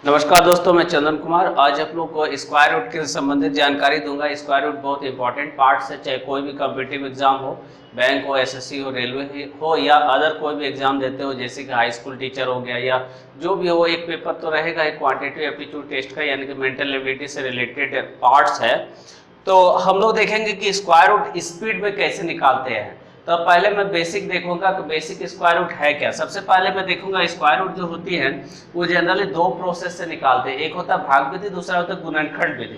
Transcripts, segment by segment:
नमस्कार दोस्तों, मैं चंदन कुमार। आज आप लोग को स्क्वायर रूट के संबंधित जानकारी दूंगा। स्क्वायर रूट बहुत इंपॉर्टेंट पार्ट है, चाहे कोई भी कॉम्पिटिटिव एग्जाम हो, बैंक हो, एसएससी हो, रेलवे हो या अदर कोई भी एग्जाम देते हो, जैसे कि हाई स्कूल टीचर हो गया या जो भी हो, एक पेपर तो रहेगा, एक क्वांटिटेटिव एप्टीट्यूड टेस्ट का, यानी कि मेंटल एबिलिटी से रिलेटेड पार्ट्स है। तो हम लोग देखेंगे कि स्क्वायर रूट स्पीड में कैसे निकालते हैं। तो पहले मैं बेसिक देखूंगा कि बेसिक स्क्वायर रूट है क्या। सबसे पहले मैं देखूंगा स्क्वायर रूट जो होती है वो जनरली दो प्रोसेस से निकालते हैं। एक होता है भाग विधि, दूसरा होता है गुणनखंड विधि।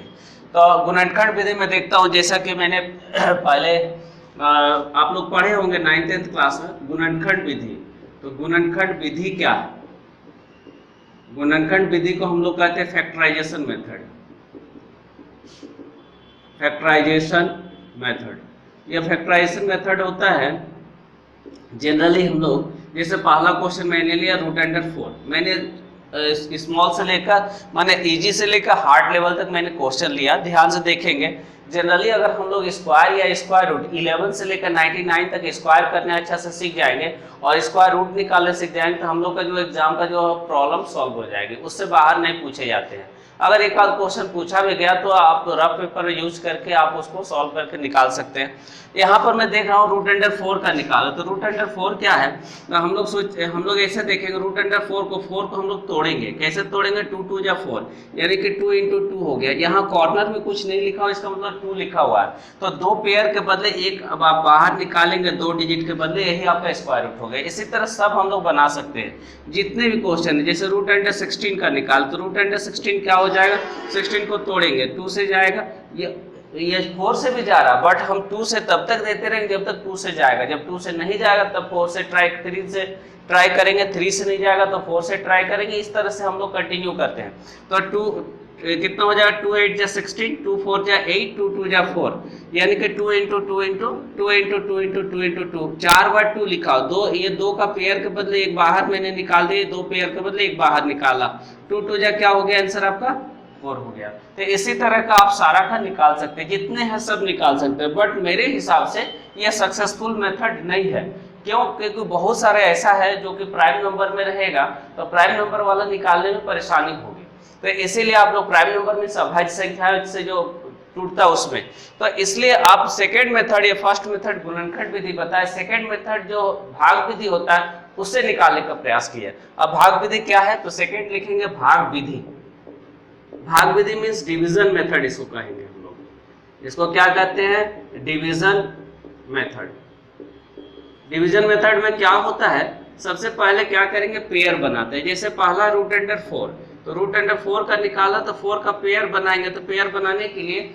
तो गुणनखंड विधि में देखता हूँ, जैसा कि मैंने पहले आप लोग पढ़े होंगे 9th क्लास में गुणनखंड विधि। तो गुणनखंड विधि क्या है? गुणनखंड विधि को हम लोग कहते हैं फैक्टराइजेशन मेथड। फैक्टराइजेशन मेथड, यह फैक्टराइजेशन मेथड होता है जनरली हम लोग, जैसे पहला क्वेश्चन मैंने लिया रूट अंडर 4। मैंने स्मॉल से लेकर माने इजी से लेकर हार्ड लेवल तक मैंने क्वेश्चन लिया। ध्यान से देखेंगे, जनरली अगर हम लोग स्क्वायर या स्क्वायर रूट 11 से लेकर 99 तक स्क्वायर करने अच्छा से सीख जाएंगे और स्क्वायर रूट निकालने सीख जाएंगे, तो हम लोग का जो एग्जाम का जो प्रॉब्लम सॉल्व हो जाएगी, उससे बाहर नहीं पूछे जाते हैं। अगर एक आध क्वेश्चन पूछा भी गया तो आप रफ पेपर यूज करके आप उसको सॉल्व करके निकाल सकते हैं। यहाँ पर मैं देख रहा हूँ रूट अंडर 4 का निकाला। तो रूट अंडर 4 क्या है? हम लोग ऐसे देखेंगे, रूट अंडर 4 को हम लोग तोड़ेंगे। कैसे तोड़ेंगे? 2 2 जा 4, यानी कि 2 × 2 हो गया। यहाँ कॉर्नर में कुछ नहीं लिखा हुआ, इसका मतलब 2 लिखा हुआ है। तो दो पेयर के बदले एक अब आप बाहर निकालेंगे, 2 डिजिट के बदले, यही आपका स्क्वायर रूट हो गया। इसी तरह सब हम लोग बना सकते हैं जितने भी क्वेश्चन है। जैसे रूट अंडर 16 का निकाल, तो रूट अंडर 16 क्या हो जाएगा? 16 को तोड़ेंगे, 2 से जाएगा, ये 4 से भी जा रहा, बट हम 2 से तब तक देते रहेंगे जब तक 2 से जाएगा। जब 2 से नहीं जाएगा तब 4 से ट्राई, 3 से ट्राई करेंगे, 3 से नहीं जाएगा तो 4 से ट्राई करेंगे। इस तरह से हम लोग कंटिन्यू करते हैं। तो 2 कितना हो जाएगा? 2 8 जा 16, 2 4 जा 8, 2 2 जा 4, यानी कि 2 × 2 × 2 × 2 × 2 × 2, 4 बार 2 लिखा। दो, ये 2 का पेयर के बदले एक बाहर मैंने निकाल दिया, 2 पेयर के बदले एक बाहर निकाला। 2 2 जा क्या हो गया? आंसर आपका 4 हो गया। तो इसी तरह का आप सारा का निकाल सकते हैं, जितने हैं सब निकाल सकते हैं। बट मेरे हिसाब से यह सक्सेसफुल मेथड नहीं है। क्यों? क्योंकि बहुत सारे ऐसा है जो कि प्राइम नंबर में रहेगा, तो प्राइम नंबर वाला निकालने में परेशानी होगी। तो इसीलिए आप लोग प्राइम नंबर में अभाज्य संख्या से जो टूटता है उसमें, तो इसलिए आप सेकेंड मेथड या फर्स्ट मेथड गुणनखंड विधि बताए, सेकेंड मेथड जो भाग विधि होता है उससे निकालने का प्रयास किया। अब भाग विधि क्या है? तो सेकेंड लिखेंगे भाग विधि। भाग विधि मीन्स डिवीजन मेथड इसको कहेंगे हम लोग। इसको क्या कहते हैं? Division method. डिवीजन मेथड में क्या होता है? सबसे पहले क्या करेंगे? पेयर बनाते हैं। जैसे पहला रूट अंडर 4, तो रूट अंडर 4 का निकाला, तो 4 का पेयर बनाएंगे। तो पेयर बनाने के लिए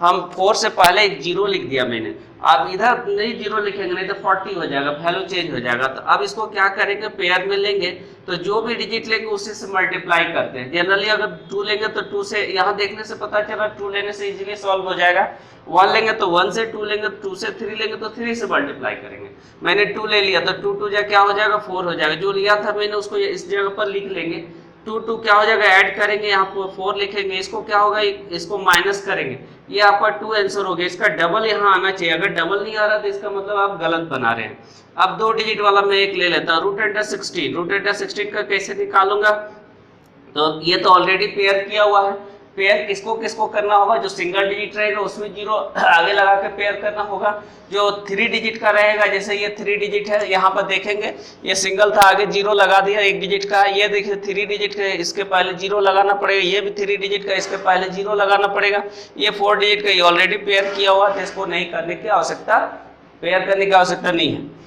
हम 4 से पहले एक 0 लिख दिया मैंने। आप इधर नहीं 0 लिखेंगे, नहीं तो 40 हो जाएगा, वैल्यू चेंज हो जाएगा। तो अब इसको क्या करेंगे? पेयर में लेंगे, तो जो भी डिजिट लेंगे उसी से मल्टीप्लाई करते हैं। जनरली अगर 2 लेंगे तो 2 से, यहाँ देखने से पता चला 2 लेने से इजीली सॉल्व हो जाएगा। 1 लेंगे तो 1 से, 2 लेंगे, 2 से 3 लेंगे तो 3 से मल्टीप्लाई करेंगे। मैंने 2 ले लिया, तो 2 2 जा क्या हो जाएगा? 4 हो जाएगा। जो लिया था मैंने उसको इस जगह पर लिख लेंगे। 2 2 क्या हो जाएगा? ऐड करेंगे, यहाँ पर 4 लिखेंगे, इसको क्या होगा? इसको माइनस करेंगे, ये आपका 2 आंसर हो गया। इसका डबल यहाँ आना चाहिए। अगर डबल नहीं आ रहा तो इसका मतलब आप गलत बना रहे हैं। अब 2 डिजिट वाला मैं एक ले लेता हूँ, रूट अंडर 16। रूट अंडर 16 का कैसे निकालूंगा? तो ये तो ऑलरेडी पेयर किया हुआ है। पेयर किसको किसको करना होगा? जो सिंगल डिजिट रहेगा उसमें 0 आगे लगा के पेयर करना होगा। जो 3 डिजिट का रहेगा, जैसे ये 3 डिजिट है, यहाँ पर देखेंगे ये सिंगल था, आगे 0 लगा दिया 1 डिजिट का। ये देखिए 3 डिजिट का, इसके पहले 0 लगाना पड़ेगा। ये भी 3 डिजिट का, इसके पहले 0 लगाना पड़ेगा। ये 4 डिजिट का, ये ऑलरेडी पेयर किया हुआ, तो इसको नहीं करने की आवश्यकता, पेयर करने की आवश्यकता नहीं है।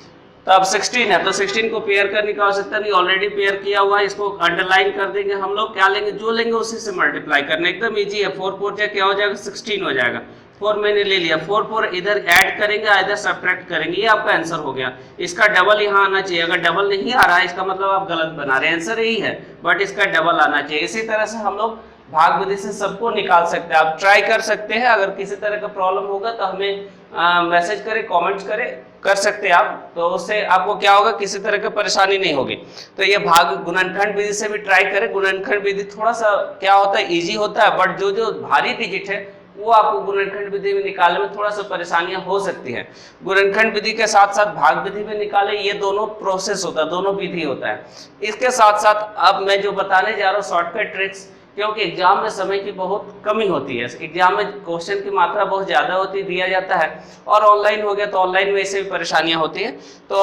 तो अब 16 है, तो 16 को पेयर करने की आवश्यकता नहीं, ऑलरेडी पेयर किया हुआ है। इसको अंडरलाइन कर देंगे हम लोग। क्या लेंगे? जो लेंगे उसी से मल्टीप्लाई करना, एकदम इजी है। 4 4 क्या हो जाएगा? 16 हो जाएगा। 4 मैंने ले लिया, 4 4 इधर ऐड करेंगे, इधर सब्ट्रैक्ट करेंगे, ये आपका आंसर हो गया। इसका डबल यहाँ आना चाहिए। अगर डबल नहीं आ रहा है इसका मतलब आप गलत बना रहे हैं। आंसर यही है, बट इसका डबल आना चाहिए। इसी तरह से हम लोग भाग विधि से सबको निकाल सकते हैं। आप ट्राई कर सकते हैं। अगर किसी तरह का प्रॉब्लम होगा तो हमें मैसेज करें, कमेंट्स करें, कर सकते हैं आप। तो उससे आपको क्या होगा? किसी तरह की परेशानी नहीं होगी। तो ये भाग गुणनखंड विधि से भी ट्राई करें। गुणनखंड विधि थोड़ा सा क्या होता है? इजी होता है, बट जो जो भारी डिजिट है वो आपको गुणनखंड विधि में निकालने में थोड़ा सा परेशानियां हो सकती है। गुणनखंड विधि के साथ साथ भाग विधि में निकाले, ये दोनों प्रोसेस होता है, दोनों विधि होता है। इसके साथ साथ अब मैं जो बताने जा रहा हूँ शॉर्टकट ट्रिक्स, क्योंकि एग्जाम में समय की बहुत कमी होती है, एग्जाम में क्वेश्चन की मात्रा बहुत ज़्यादा होती दिया जाता है, और ऑनलाइन हो गया तो ऑनलाइन में ऐसे भी परेशानियां होती है। तो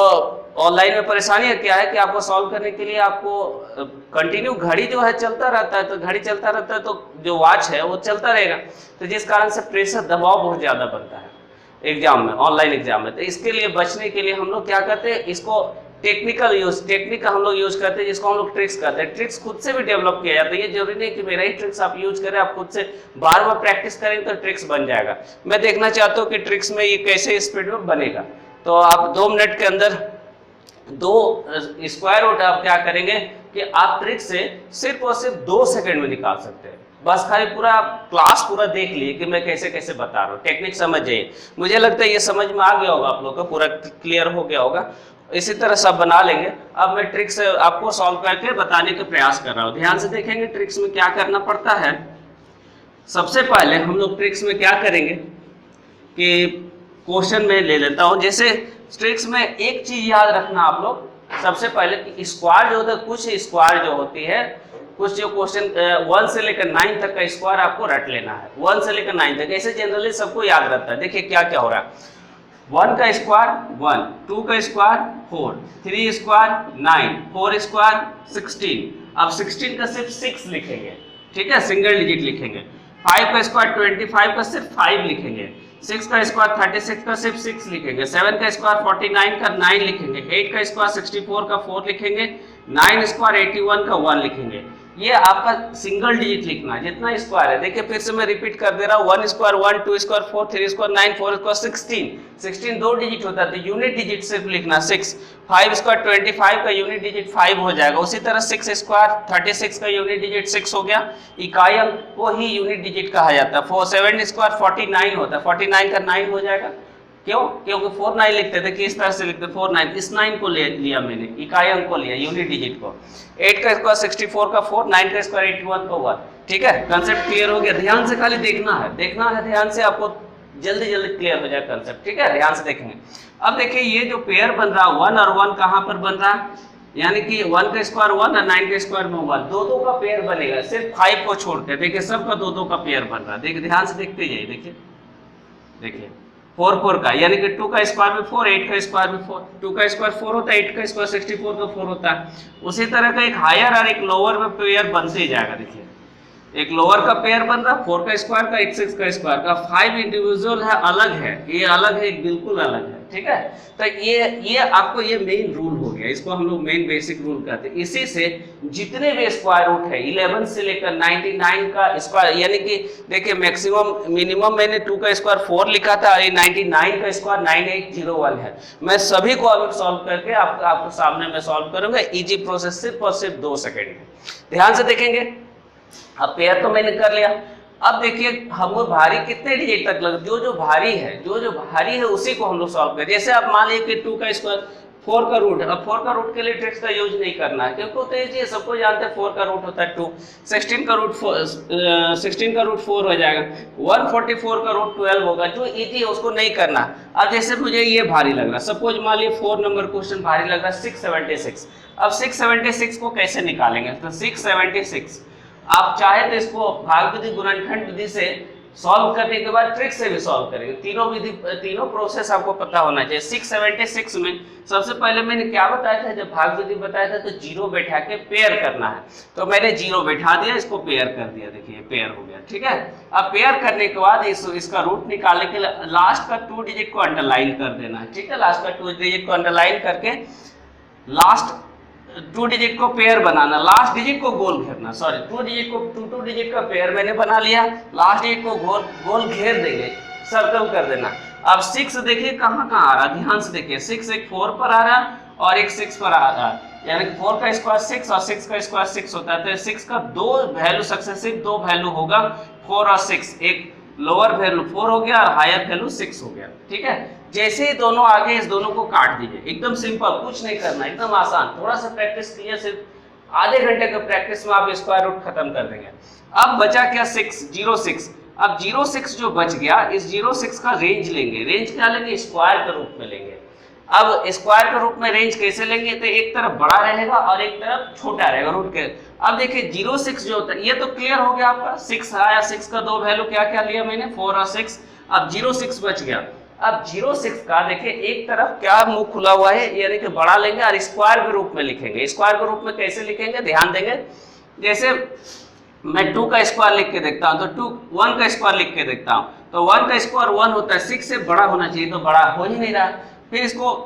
ऑनलाइन में परेशानियां क्या है कि आपको सॉल्व करने के लिए आपको कंटिन्यू घड़ी जो है चलता रहता है, तो घड़ी चलता रहता है तो जो वॉच है वो चलता रहेगा, तो जिस कारण से प्रेशर दबाव बहुत ज़्यादा बनता है एग्जाम में, ऑनलाइन एग्जाम में। तो इसके लिए बचने के लिए हम लोग क्या करते हैं, इसको टेक्निक हम लोग यूज करते हैं, जिसको हम लोग ट्रिक्स करते हैं। ट्रिक्स खुद से भी डेवलप किया जाता है, ये जरूरी नहीं कि मेरा ही ट्रिक्स आप यूज करें, आप खुद से बार बार प्रैक्टिस करेंगे तो ट्रिक्स बन जाएगा। मैं देखना चाहता हूँ कि ट्रिक्स में ये कैसे स्पीड में बनेगा। तो आप 2 मिनट के अंदर 2 स्क्वायर रूट आप क्या करेंगे कि आप ट्रिक से सिर्फ और सिर्फ 2 सेकंड में निकाल सकते हैं। बस खाली पूरा क्लास पूरा देख लिए कि मैं कैसे कैसे बता रहा हूँ, टेक्निक समझ जाइए। मुझे लगता है ये समझ में आ गया होगा, आप लोग का पूरा क्लियर हो गया होगा। इसी तरह सब बना लेंगे। अब मैं ट्रिक्स आपको सॉल्व करके बताने का प्रयास कर रहा हूँ। ध्यान से देखेंगे ट्रिक्स में क्या करना पड़ता है। सबसे पहले हम लोग ट्रिक्स में क्या करेंगे कि क्वेश्चन में ले लेता हूँ। जैसे ट्रिक्स में एक चीज याद रखना आप लोग, सबसे पहले कि स्क्वायर जो होता है, कुछ स्क्वायर जो होती है, कुछ जो क्वेश्चन 1 से लेकर 9 तक का स्क्वायर आपको रट लेना है। 1 से लेकर 9 तक ऐसे जनरली सबको याद रहता है। देखिए क्या क्या हो रहा है, 1 का स्क्वायर 1, 2 का स्क्वायर 4, 3 स्क्वायर 9, 4 स्क्वायर 16। अब 16 का सिर्फ 6 लिखेंगे, ठीक है, सिंगल डिजिट लिखेंगे। 5 का स्क्वायर 25 का सिर्फ 5 लिखेंगे। 6 का स्क्वायर 36 का सिर्फ 6 लिखेंगे। 7 का स्क्वायर 49 का 9 लिखेंगे। 8 का स्क्वायर 64 का 4 लिखेंगे। 9 स्क्वायर 81 का 1 लिखेंगे। ये आपका सिंगल डिजिट लिखना है जितना स्क्वायर है। देखिए फिर से मैं रिपीट कर दे रहा हूँ, 1 square 1, 2 square 4, 3 square 9, 4 square 16। 16 2 digit होता है तो यूनिट डिजिट सिर्फ लिखना 6। 5 स्क्वायर 25 का यूनिट डिजिट 5 हो जाएगा। उसी तरह 6 स्क्वायर 36 का यूनिट डिजिट 6 हो गया। इकाई अंक को ही यूनिट डिजिट कहा जाता है। 7 स्क्वायर 49 होता है, 49 का 9 हो जाएगा। क्यों? क्योंकि 4 9 लिखते थे, किस तरह से लिखते 4 9, इस 9 को लिया मैंने, इकाई अंक को लिया, यूनिट डिजिट को। 8 का स्क्वायर 64 का 4, 9 का स्क्वायर 81 का 1। ठीक है, कंसेप्ट क्लियर हो गया। ध्यान से खाली देखना है ध्यान से, आपको जल्दी जल्दी क्लियर हो जाए कंसेप्ट। ठीक है, ध्यान से देखेंगे। अब देखिए ये जो पेयर बन रहा है 1 और 1 कहाँ पर बन रहा है, यानी कि 1 का स्क्वायर 1 और 9 का स्क्वायर में 1, दो का पेयर बनेगा सिर्फ 5 को छोड़कर। देखिए सबका दो का पेयर बन रहा है। देखिए ध्यान से देखते जाइए। देखिए 4 4 का, यानी कि 2 का स्क्वायर में 4, 8 का स्क्वायर में 4, 2 का स्क्वायर 4 होता है, 8 का स्क्वायर 64 का 4 होता है। उसी तरह का एक हायर और एक लोअर में पेयर बनते ही जाएगा। देखिए एक लोअर का पेयर बन रहा है 4 का स्क्वायर का, एक 6 का स्क्वायर का। 5 इंडिविजुअल है, अलग है, ये अलग है, बिल्कुल अलग है। ठीक है, तो ये आपको ये मेन रूल हो गया, इसको हम लोग मेन बेसिक रूल कहते हैं। इसी से जितने भी स्क्वायर रूट है 11 से लेकर 99 का स्क्वायर, यानी कि देखिए मैक्सिमम मिनिमम मैंने 2 का स्क्वायर 4 लिखा था, ये 99 का स्क्वायर 9801 है। मैं सभी को अब सॉल्व करके आपको सामने में सॉल्व करूंगा। इजी प्रोसेस, सिर्फ और सिर्फ 2 सेकेंड में। ध्यान से देखेंगे। अब पेयर तो मैंने कर लिया। अब देखिए हमको भारी कितने डिजिट तक लग, जो भारी है उसी को हम लोग सॉल्व करें। जैसे आप मान लीजिए कि 2 का स्क्वायर 4 का रूट है। अब 4 का रूट के लिए ट्रिक्स का यूज नहीं करना है, क्योंकि तो ये सबको जानते हैं 4 का रूट होता है 2। 16 का रूट 4 हो जाएगा। 144 का रूट 12 होगा। जो इजी है उसको नहीं करना। अब जैसे मुझे ये भारी लग रहा है, सपोज मान लीजिए 4 नंबर क्वेश्चन भारी लग रहा है 676। अब 676 को कैसे निकालेंगे, तो 676 आप चाहे तो इसको भाग विधि गुणनखंड विधि से सॉल्व करने के बाद ट्रिक से भी सॉल्व करेंगे। तीनों प्रोसेस आपको पता होना चाहिए। 676 में सबसे पहले मैंने क्या बताया था, जब भाग विधि बताया था तो 0 बैठा के पेयर करना है, तो मैंने 0 बैठा दिया, इसको पेयर कर दिया। देखिए पेयर हो गया। ठीक है, अब पेयर करने के बाद इसका रूट निकालने के लिए लास्ट का 2 डिजिट को अंडरलाइन कर देना है। ठीक है, लास्ट का 2 डिजिट को अंडरलाइन करके लास्ट 2 डिजिट को पेयर बनाना, लास्ट डिजिट को गोल घेरना। सॉरी, 2 डिजिट का पेयर मैंने बना लिया, लास्ट डिजिट को गोल घेर देंगे, सर्कल कर देना। अब 6 देखिए कहाँ आ रहा, ध्यान से देखिए। 6 एक 4 पर आ रहा और एक 6 पर आ रहा, यानी 4 का स्क्वायर 6 और 6 का स्क्वायर 6 होता है। तो 6 का 2 वैल्यू सक्सेसिव 2 वैल्यू होगा 4 और 6। एक लोअर वैल्यू 4 हो गया और हायर वैल्यू 6 हो गया। ठीक है, जैसे ही दोनों आगे इस दोनों को काट दीजिए। एकदम सिंपल, कुछ नहीं करना, एकदम आसान। थोड़ा सा प्रैक्टिस कीजिए, सिर्फ आधे घंटे के प्रैक्टिस में आप स्क्वायर रूट खत्म कर देंगे। अब बचा क्या 6, 0 6। अब 0,6 जो बच गया, इस 0,6 का रेंज लेंगे। रेंज क्या लेंगे? स्क्वायर के रूप में लेंगे। अब स्क्वायर के रूप में रेंज कैसे लेंगे? तो एक तरफ बड़ा रहेगा और एक तरफ छोटा रहेगा रूट के। अब देखिए 0,6 जो होता है, ये तो क्लियर हो गया आपका। 6 आया, 6 का दो वैल्यू क्या क्या लिया मैंने? 4 और 6। अब 0,6 बच गया। अब 0,6 का देखिए एक तरफ क्या मुंह खुला हुआ है, यानी कि बड़ा लेंगे और स्क्वायर के रूप में लिखेंगे। स्क्वायर के रूप में कैसे लिखेंगे? ध्यान देंगे। जैसे मैं 2 का स्क्वायर लिख के देखता हूं, तो 1 का स्क्वायर लिख के देखता हूं, तो 1 का स्क्वायर 1 होता है, 6 से बड़ा होना चाहिए, तो बड़ा हो ही नहीं रहा। फिर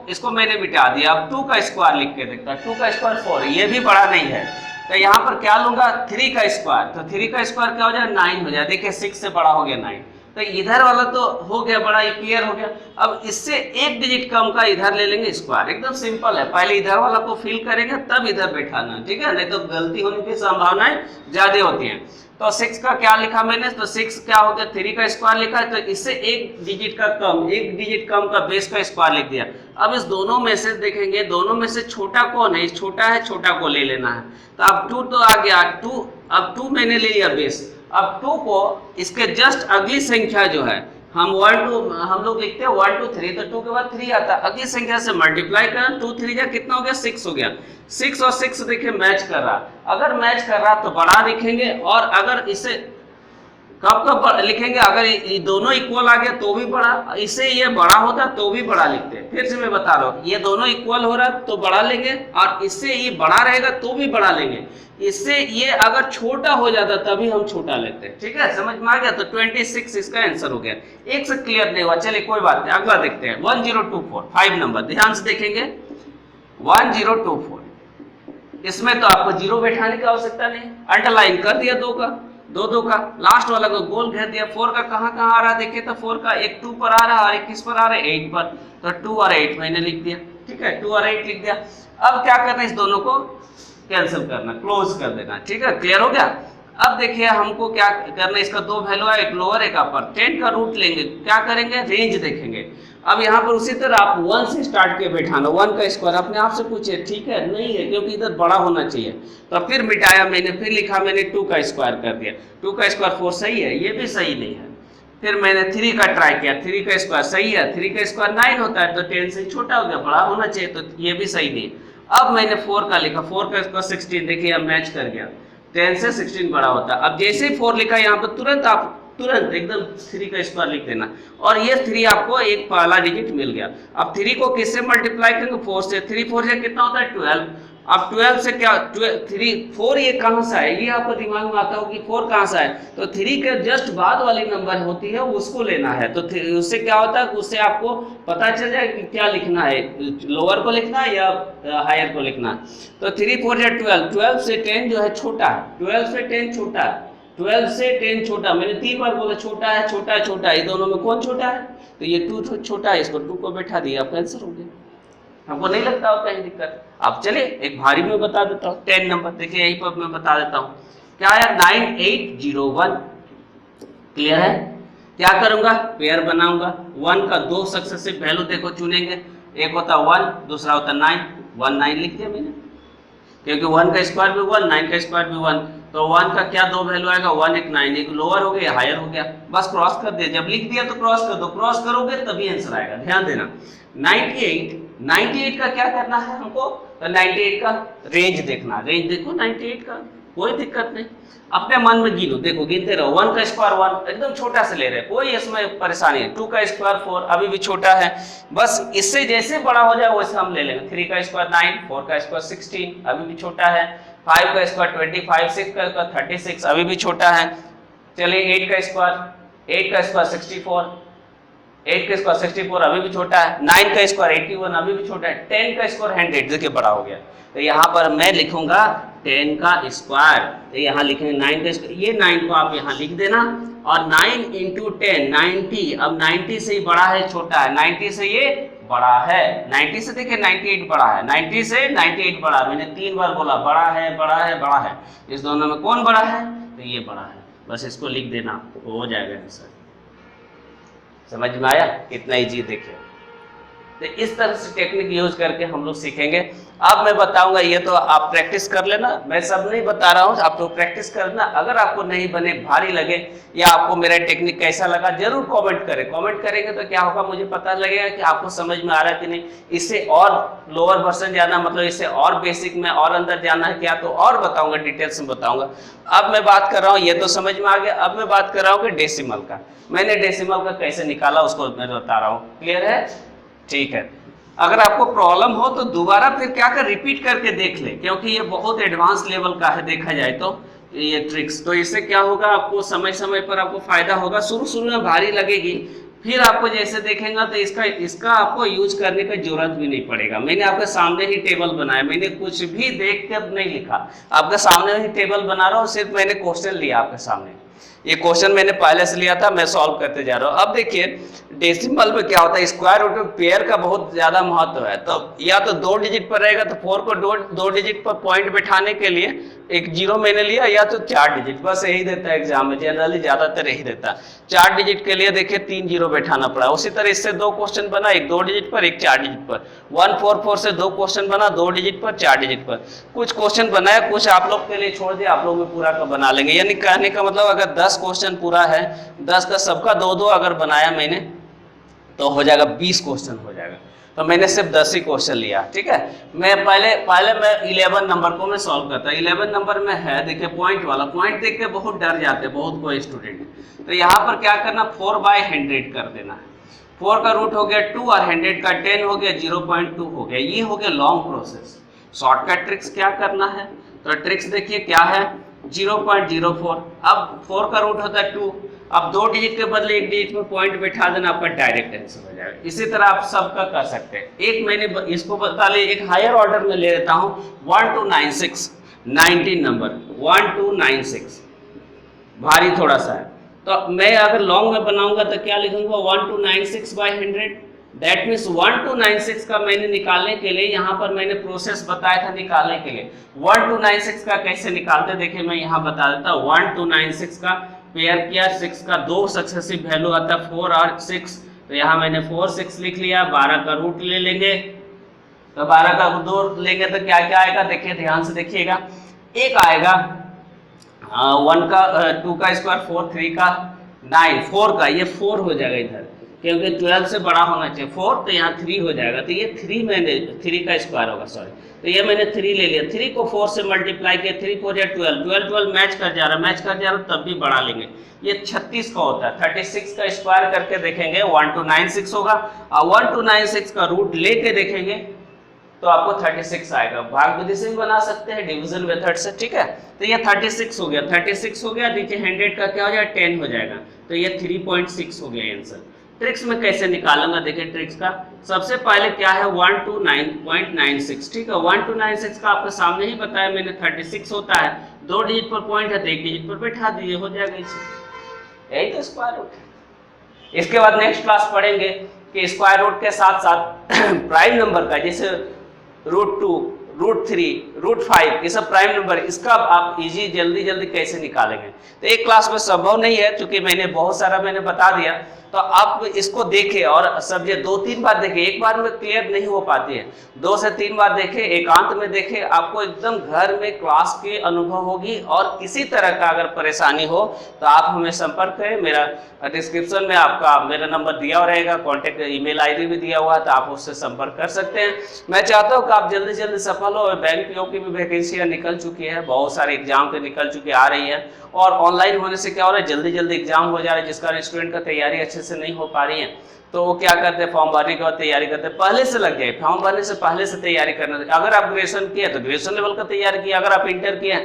इसको मैंने मिटा दिया। अब 2 का स्क्वायर लिख के देखता हूं, 2 का स्क्वायर 4, ये भी बड़ा नहीं है, तो यहाँ पर क्या लूंगा? 3 का स्क्वायर, तो 3 का स्क्वायर क्या हो जाए? 9 हो जाए। देखिए 6 से बड़ा हो गया 9, तो इधर वाला तो हो गया बड़ा, ये क्लियर हो गया। अब इससे एक डिजिट कम का इधर ले लेंगे स्क्वायर। एकदम सिंपल है, पहले इधर वाला को फिल करेंगे तब इधर बैठाना, ठीक है? नहीं तो गलती होने की संभावनाएं ज्यादा होती हैं। तो 6 का क्या लिखा मैंने? तो 6 क्या हो गया? 3 का स्क्वायर लिखा है, तो इससे एक डिजिट कम का बेस का स्क्वायर लिख दिया। अब इस दोनों में से देखेंगे, दोनों में से छोटा कौन है? छोटा है, छोटा को ले लेना है। तो अब 2 तो आ गया, 2, अब 2 मैंने ले लिया बेस। अब 2 को इसके जस्ट अगली संख्या जो है, हम लोग लिखते हैं 1 2 3, तो 2 के बाद 3 आता है, अगली संख्या से मल्टीप्लाई करना। 2 3 जा कितना हो गया? 6 हो गया। 6 और 6 देखिए मैच कर रहा, अगर मैच कर रहा तो बड़ा लिखेंगे, और अगर इसे कब लिखेंगे? अगर ये दोनों इक्वल आ गया तो भी बड़ा, इससे ये बड़ा होता तो भी बड़ा लिखते हैं। फिर से मैं बता रहा हूँ, ये दोनों इक्वल हो रहा तो बड़ा लेंगे, और इससे ये बड़ा रहेगा तो भी बड़ा लेंगे। इससे ये अगर छोटा हो जाता तभी हम छोटा लेते हैं, ठीक है? समझ में आ गया? तो 26 इसका आंसर हो गया। एक से क्लियर नहीं हुआ, चलिए कोई बात नहीं, अगला देखते हैं। 1024, 5 नंबर, ध्यान से देखेंगे। 1024, इसमें तो आपको 0 बैठाने की आवश्यकता नहीं, अंडरलाइन कर दिया 2 का, 2 का, लास्ट वाला को गोल घेर दिया। 4 का कहाँ आ रहा है? देखिए तो 4 का एक 2 पर आ रहा है और एक किस पर आ रहा है? 8 पर, तो 2 और 8 मैंने लिख दिया, ठीक है? 2 और 8 लिख दिया। अब क्या करना है? इस दोनों को कैंसिल करना, क्लोज कर देना, ठीक है? क्लियर हो गया? अब देखिए हमको क्या करना है, इसका 2 वैल्यू है, एक लोअर एक अपर। 10 का रूट लेंगे, क्या करेंगे? रेंज देखेंगे। अब यहाँ पर उसी तरह आप 1 से स्टार्ट के बैठाना, 1 का स्क्वायर अपने आप से पूछे, ठीक है? नहीं है, क्योंकि इधर बड़ा होना चाहिए। तो फिर मिटाया मैंने, फिर लिखा मैंने 2 का स्क्वायर कर दिया। 2 का स्क्वायर 4 सही है, ये भी सही नहीं है। फिर मैंने 3 का ट्राई किया, 3 का स्क्वायर सही है, 3 का स्क्वायर 9 होता है, तो 10 से छोटा हो गया, बड़ा होना चाहिए, तो ये भी सही नहीं। अब मैंने 4 का लिखा, 4 का स्क्वायर 16, देखिए अब मैच कर गया, 10 से 16 बड़ा होता है। अब जैसे ही 4 लिखा यहाँ पर तुरंत एकदम 3 का स्क्वायर लिख देना, और ये 3 आपको एक पहला डिजिट मिल गया। अब 3 को किससे मल्टीप्लाई करेंगे? 4 से। 3 4 से कितना होता है? 12। अब 12 से क्या 4 ये कहाँ से है? ये आपको दिमाग में आता हो कि 4 कहाँ से है, तो 3 के जस्ट बाद वाली नंबर होती है उसको लेना है। तो उससे क्या होता है? उससे आपको पता चल जाए कि क्या लिखना है, लोअर को लिखना है या हायर को लिखना है। तो 3 4 या 12, 12 से 10 जो है छोटा है, 12 से 10 छोटा है, 12 से 10 छोटा। मैंने 3 बार बोला छोटा है, छोटा है, छोटा है, ये दोनों में कौन छोटा है? तो ये 2 छोटा है, इसको 2 को बैठा दिया, आपका आंसर हो गया। हमको नहीं लगता हो कहीं दिक्कत। अब चलिए एक भारी में बता देता हूँ, 10 नंबर देखिए, यहीं पर मैं बता देता हूँ क्या आया? 9801। क्लियर है? क्या करूंगा? पेयर बनाऊंगा। 1 का 2 सक्सेसिव वैल्यू देखो चुनेंगे, एक होता 1, दूसरा होता 9, 1 9 लिख दिया मैंने, क्योंकि 1 का स्क्वायर भी 1, 9 का स्क्वायर भी 1, तो 1 का क्या 2 वैल्यू आएगा? 1 एक 9, एक लोअर हो गया, हायर हो गया, बस क्रॉस कर दिया। जब लिख दिया तो क्रॉस कर दो, क्रॉस करोगे तभी आंसर आएगा। ध्यान देना, 98 का क्या करना है हमको? तो 98 का रेंज देखना, रेंज देखो 98 का, कोई दिक्कत नहीं, अपने मन में गिनो, देखो गिनते रहो। 1 का स्क्वायर 1, एकदम छोटा से ले रहे, कोई इसमें परेशानी है। 2 का स्क्वायर 4, अभी भी छोटा है, बस इससे जैसे बड़ा हो जाए वैसे हम ले लेंगे। 3 का स्क्वायर 9, 4 का स्क्वायर 16, अभी भी छोटा है। 5 का स्क्वायर 25, 6 का स्क्वायर 36, अभी भी छोटा है। चलिए 8 का स्क्वायर 64, 8 का स्क्वायर 64, अभी भी छोटा है। 9 का स्क्वायर 81, अभी भी छोटा है। 10 का स्क्वायर 100, देखिए बड़ा हो गया। तो यहाँ पर मैं लिखूंगा 10 का स्क्वायर, तो यहाँ लिखेंगे 9 का स्क्वायर, ये 9 को आप यहाँ लिख देना, और 9 × 10 90। अब 90 से ही बड़ा है छोटा है? 90 से ये बड़ा है, 90 से देखिए 98 बड़ा है, 90 से 98 बड़ा है। मैंने 3 बार बोला बड़ा है, बड़ा है, बड़ा है, इस दोनों में कौन बड़ा है? तो ये बड़ा है, बस इसको लिख देना, हो जाएगा आंसर। समझ में आया? कितना इजी देखिए। तो इस तरह से टेक्निक यूज करके हम लोग सीखेंगे। अब मैं बताऊंगा, ये तो आप प्रैक्टिस कर लेना, मैं सब नहीं बता रहा हूँ, आप तो प्रैक्टिस करना। अगर आपको नहीं बने, भारी लगे या आपको मेरा टेक्निक कैसा लगा जरूर कमेंट करें। कमेंट करेंगे तो क्या होगा, मुझे पता लगेगा कि आपको समझ में आ रहा है कि नहीं। इससे और लोअर वर्जन जाना, मतलब इससे और बेसिक में और अंदर जाना है क्या, तो और बताऊंगा, डिटेल्स में बताऊंगा। अब मैं बात कर रहा हूँ, ये तो समझ में आ गया। अब मैं बात कर रहा हूँ कि डेसिमल का, मैंने डेसिमल का कैसे निकाला उसको मैं बता रहा हूँ। क्लियर है? ठीक है। अगर आपको प्रॉब्लम हो तो दोबारा फिर क्या कर, रिपीट करके देख ले, क्योंकि ये बहुत एडवांस लेवल का है देखा जाए तो ये ट्रिक्स। तो इससे क्या होगा, आपको समय समय पर आपको फायदा होगा। शुरू शुरू में भारी लगेगी, फिर आपको जैसे देखेंगे तो इसका आपको यूज करने की जरूरत भी नहीं पड़ेगा। मैंने आपके सामने ही टेबल बनाया, मैंने कुछ भी देख कर नहीं लिखा, आपके सामने ही टेबल बना रहा हूँ, सिर्फ मैंने क्वेश्चन लिया आपके सामने। ये क्वेश्चन मैंने पहले से लिया था, मैं सॉल्व करते जा रहा हूँ। अब देखिए डेसिमल में क्या होता है, स्क्वायर रूट में पेयर का बहुत ज्यादा महत्व है। तो या तो 2 डिजिट पर रहेगा, तो 4 को दो डिजिट पर पॉइंट बैठाने के लिए एक 0 मैंने लिया, या तो 4 डिजिट, बस यही देता है एग्जाम में, जनरली ज्यादातर यही देता है। 4 डिजिट के लिए देखिए 3 0 बैठाना पड़ा। उसी तरह इससे 2 क्वेश्चन बना, एक 2 डिजिट पर, एक 4 डिजिट पर। 144 से 2 क्वेश्चन बना, 2 डिजिट पर, 4 डिजिट पर। कुछ क्वेश्चन बनाया, कुछ आप लोग के लिए छोड़ दिया, आप लोग भी पूरा का बना लेंगे। यानी कहने का मतलब अगर 10 क्वेश्चन पूरा है, 10 का सबका 2-2 अगर बनाया मैंने, तो हो जाएगा 20 क्वेश्चन हो जाएगा। तो मैंने सिर्फ 10 ही क्वेश्चन लिया, ठीक है। मैं पहले मैं 11 नंबर को मैं सॉल्व करता। 11 नंबर में है, देखिए पॉइंट वाला, पॉइंट देख के बहुत डर जाते बहुत कोई स्टूडेंट। तो यहाँ पर क्या करना, 4/100 कर देना है। 4 का रूट हो गया 2 और 100 का 10 हो गया, 0.2 हो गया। ये हो गया लॉन्ग प्रोसेस। शॉर्टकट ट्रिक्स क्या करना है, तो ट्रिक्स देखिए क्या है, 0.04। अब 4 का रूट होता है 2, अब 2 डिजिट के बदले 1 डिजिट में पॉइंट बैठा देना, आपका डायरेक्ट आंसर हो जाएगा। इसी तरह आप सबका कर सकते हैं। एक मैंने इसको बता ले, एक हायर ऑर्डर में ले लेता हूँ, 1296 19 नंबर 1296 भारी थोड़ा सा है। तो मैं अगर लॉन्ग में बनाऊंगा तो क्या लिखूंगा, 1296/100। दैट मीन्स 1296 का मैंने निकालने के लिए यहाँ पर मैंने प्रोसेस बताया था निकालने के लिए। 1296 का कैसे निकालते, देखिए मैं यहाँ बता देता हूँ। 1296 का पेयर किया, 6 का 2 सक्सेसिव वैल्यू आता है, 4 और 6। तो यहाँ मैंने 4 6 लिख लिया। 12 का रूट ले लेंगे, तो 12 का 2 लेंगे तो क्या क्या आएगा, देखिए ध्यान से देखिएगा। एक आएगा 1 का 2 का स्क्वायर 4, 3 का 9, 4 का, ये 4 हो जाएगा इधर, क्योंकि 12 से बड़ा होना चाहिए 4, तो यहाँ 3 हो जाएगा। तो ये 3 मैंने 3 का स्क्वायर होगा, सॉरी। तो ये मैंने 3 ले लिया, 3 को 4 से मल्टीप्लाई किया, 3 4 12, 12 12 मैच कर जा रहा, तब भी बढ़ा लेंगे। ये 36 का होता है, 36 का स्क्वायर करके देखेंगे 1296 होगा, और 1296 का रूट लेके देखेंगे तो आपको 36 आएगा। भाग विधि से भी बना सकते हैं, डिवीजन मेथड से, ठीक है। तो ये 36 हो गया, 36 हो गया। नीचे 100 का क्या हो जाएगा, 10 हो जाएगा। तो ये 3.6 हो गया आंसर। ट्रिक्स में कैसे निकालूंगा, देखिए ट्रिक्स का सबसे पहले क्या है, 129.96, ठीक है। 1296 का आपके सामने ही बताया मैंने, 36 होता है, 2 डिजिट पर पॉइंट है तो 1 डिजिट पर बैठा दिए, हो जाएगा इसे। यही तो स्क्वायर रूट है। इसके बाद नेक्स्ट क्लास पढ़ेंगे कि स्क्वायर रूट के साथ साथ प्राइम नंबर का, जैसे √2, √3, √5, ये सब प्राइम नंबर, इसका आप इजी जल्दी कैसे निकालेंगे। तो एक क्लास में संभव नहीं है, क्योंकि मैंने बहुत सारा मैंने बता दिया। तो आप इसको देखें और समझे, 2-3 बार देखें, एक बार में क्लियर नहीं हो पाती है, 2 से 3 बार देखें, एकांत में देखें, आपको एकदम घर में क्लास के अनुभव होगी। और किसी तरह का अगर परेशानी हो तो आप हमें संपर्क करें। मेरा डिस्क्रिप्शन में आपका मेरा नंबर दिया हुआ रहेगा, कॉन्टेक्ट ईमेल आईडी भी दिया हुआ है, तो आप उससे संपर्क कर सकते हैं। मैं चाहता हूँ कि आप जल्दी जल्दी सफल हो। बैंक पीओ की भी वैकेंसियाँ निकल चुकी है, बहुत सारे एग्जाम के निकल चुके आ रही है, और ऑनलाइन होने से क्या हो रहा है, जल्दी जल्दी एग्जाम हो जा रहा है, जिस कारण स्टूडेंट का तैयारी अच्छे से नहीं हो पा रही है। तो वो क्या करते हैं, फॉर्म भरने के बाद तैयारी करते हैं, पहले से लग जाए, फॉर्म भरने से पहले से तैयारी करना। अगर आप ग्रेजुएशन किए तो ग्रेजुएशन लेवल का तैयारी किया, अगर आप इंटर किए,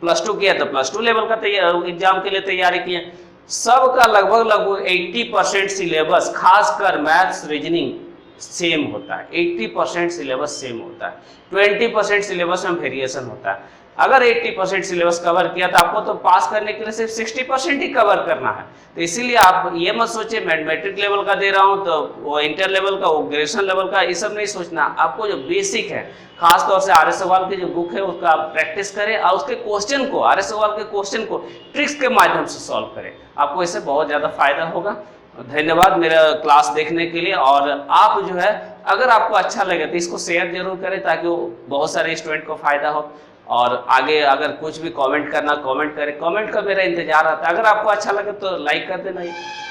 +2 किया तो +2 लेवल का एग्जाम के लिए तैयारी किए। सबका लगभग 80% सिलेबस, खासकर मैथ्स रीजनिंग सेम होता है। 80% सिलेबस सेम होता है, 20% सिलेबस में वेरिएशन होता है। अगर 80% सिलेबस कवर किया तो आपको तो पास करने के लिए सिर्फ 60% ही कवर करना है। तो इसीलिए आप ये मत सोचिए मैं मैट्रिक लेवल का दे रहा हूँ तो वो इंटर लेवल का, वो ग्रेजुएशन लेवल का, ये सब नहीं सोचना। आपको जो बेसिक है, खासतौर से आर्य सवाल की जो बुक है उसका आप प्रैक्टिस करें, और उसके क्वेश्चन को, आर्य सवाल के क्वेश्चन को ट्रिक्स के माध्यम से सॉल्व करें। आपको इससे बहुत ज़्यादा फायदा होगा। धन्यवाद मेरा क्लास देखने के लिए। और आप जो है अगर आपको अच्छा लगे तो इसको शेयर जरूर करें ताकि वो बहुत सारे स्टूडेंट को फायदा हो। और आगे अगर कुछ भी कमेंट करना कमेंट करें, कमेंट का मेरा इंतजार रहता है। अगर आपको अच्छा लगे तो लाइक कर देना।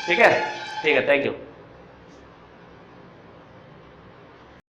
ठीक है, थैंक यू।